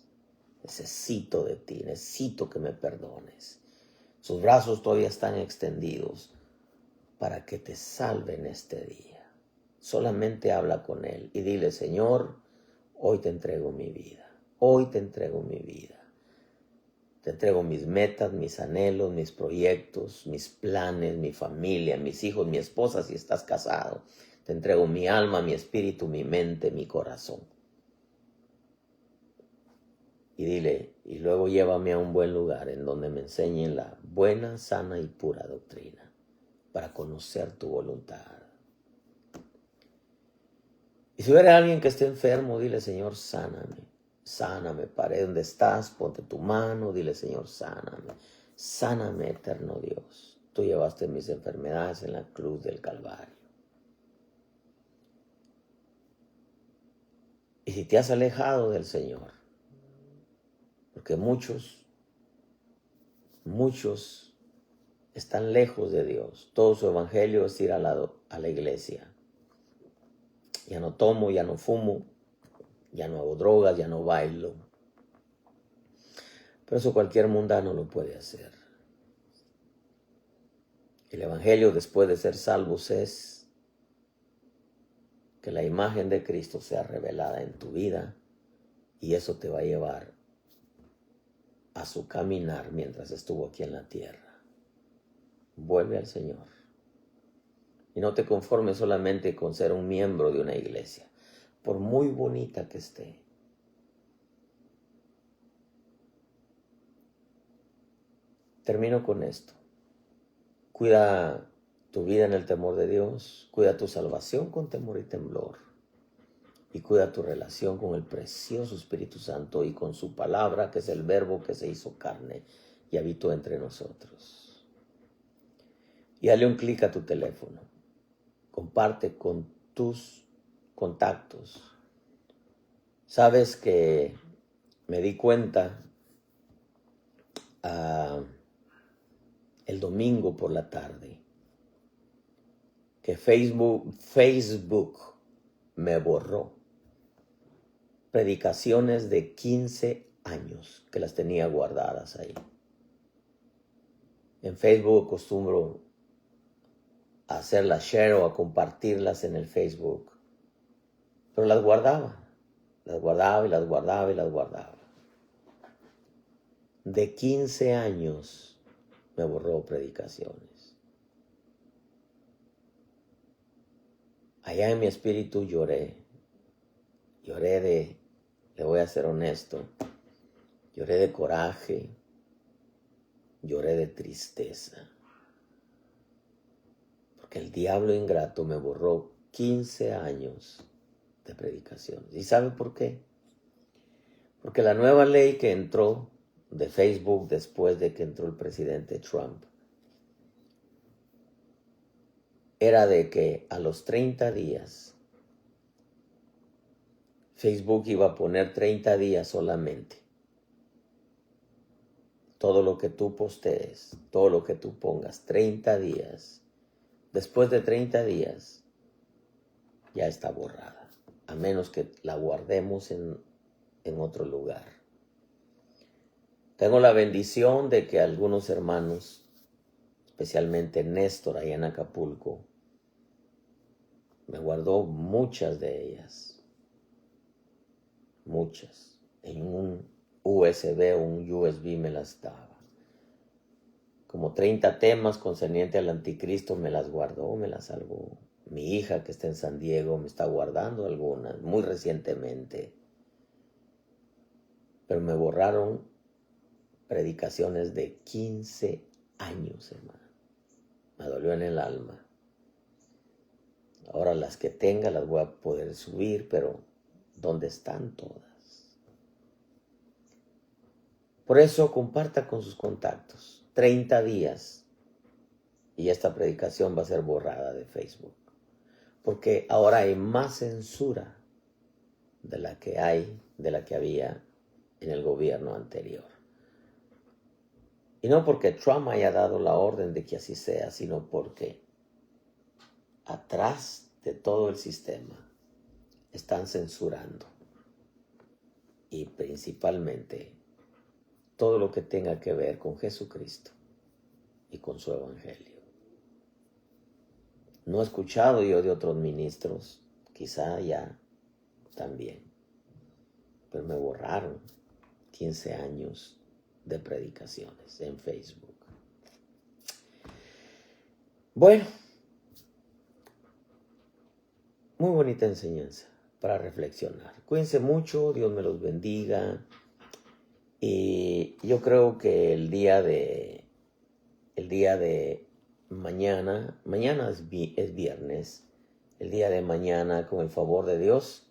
necesito de ti, necesito que me perdones. Sus brazos todavía están extendidos para que te salve en este día. Solamente habla con Él y dile: Señor, hoy te entrego mi vida, hoy te entrego mi vida. Te entrego mis metas, mis anhelos, mis proyectos, mis planes, mi familia, mis hijos, mi esposa si estás casado. Te entrego mi alma, mi espíritu, mi mente, mi corazón. Y dile, y luego llévame a un buen lugar en donde me enseñen la buena, sana y pura doctrina para conocer tu voluntad. Y si hubiera alguien que esté enfermo, dile: Señor, sáname. Sáname, pare donde estás, ponte tu mano, dile: Señor, sáname. Sáname, eterno Dios. Tú llevaste mis enfermedades en la cruz del Calvario. Y si te has alejado del Señor, porque muchos están lejos de Dios. Todo su evangelio es ir a la iglesia. Ya no tomo, ya no fumo, ya no hago drogas, ya no bailo. Pero eso cualquier mundano lo puede hacer. El evangelio, después de ser salvos, es que la imagen de Cristo sea revelada en tu vida, y eso te va a llevar a su caminar mientras estuvo aquí en la tierra. Vuelve al Señor. Y no te conformes solamente con ser un miembro de una iglesia, por muy bonita que esté. Termino con esto. Cuida tu vida en el temor de Dios, cuida tu salvación con temor y temblor, y cuida tu relación con el precioso Espíritu Santo y con su palabra, que es el verbo que se hizo carne y habitó entre nosotros. Y dale un clic a tu teléfono. Comparte con tus contactos. Sabes que me di cuenta el domingo por la tarde que Facebook me borró predicaciones de 15 años que las tenía guardadas ahí. En Facebook acostumbro a hacerlas share o a compartirlas en el Facebook, pero las guardaba y las guardaba. De 15 años me borró predicaciones. Allá en mi espíritu lloré le voy a ser honesto, lloré de coraje, lloré de tristeza, porque el diablo ingrato me borró 15 años de predicaciones. ¿Y sabe por qué? Porque la nueva ley que entró de Facebook después de que entró el presidente Trump era de que a los 30 días Facebook iba a poner 30 días solamente. Todo lo que tú postees, todo lo que tú pongas, 30 días. Después de 30 días ya está borrada, a menos que la guardemos en otro lugar. Tengo la bendición de que algunos hermanos, especialmente Néstor allá en Acapulco, me guardó muchas de ellas. Muchas. En un USB o un USB me las daba. como 30 temas concernientes al anticristo, me las guardó, me las salvó. Mi hija que está en San Diego me está guardando algunas, muy recientemente. Pero me borraron predicaciones de 15 años, hermano. Me dolió en el alma. Ahora las que tenga las voy a poder subir, pero ¿dónde están todas? Por eso comparta con sus contactos. 30 días y esta predicación va a ser borrada de Facebook. Porque ahora hay más censura de la que había en el gobierno anterior. Y no porque Trump haya dado la orden de que así sea, sino porque atrás de todo el sistema están censurando. Y principalmente todo lo que tenga que ver con Jesucristo y con su evangelio. No he escuchado yo de otros ministros, quizá ya también, pero me borraron 15 años de predicaciones en Facebook. Bueno, muy bonita enseñanza para reflexionar. Cuídense mucho, Dios me los bendiga. Y yo creo que el día de mañana es viernes, el día de mañana, con el favor de Dios,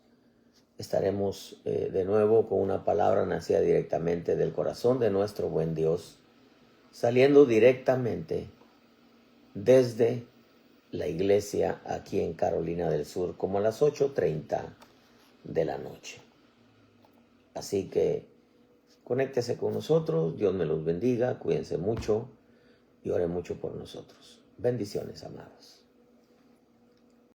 estaremos de nuevo con una palabra nacida directamente del corazón de nuestro buen Dios, saliendo directamente desde la iglesia aquí en Carolina del Sur, como a las 8:30 de la noche. Así que conéctese con nosotros, Dios me los bendiga, cuídense mucho y oren mucho por nosotros. Bendiciones, amados.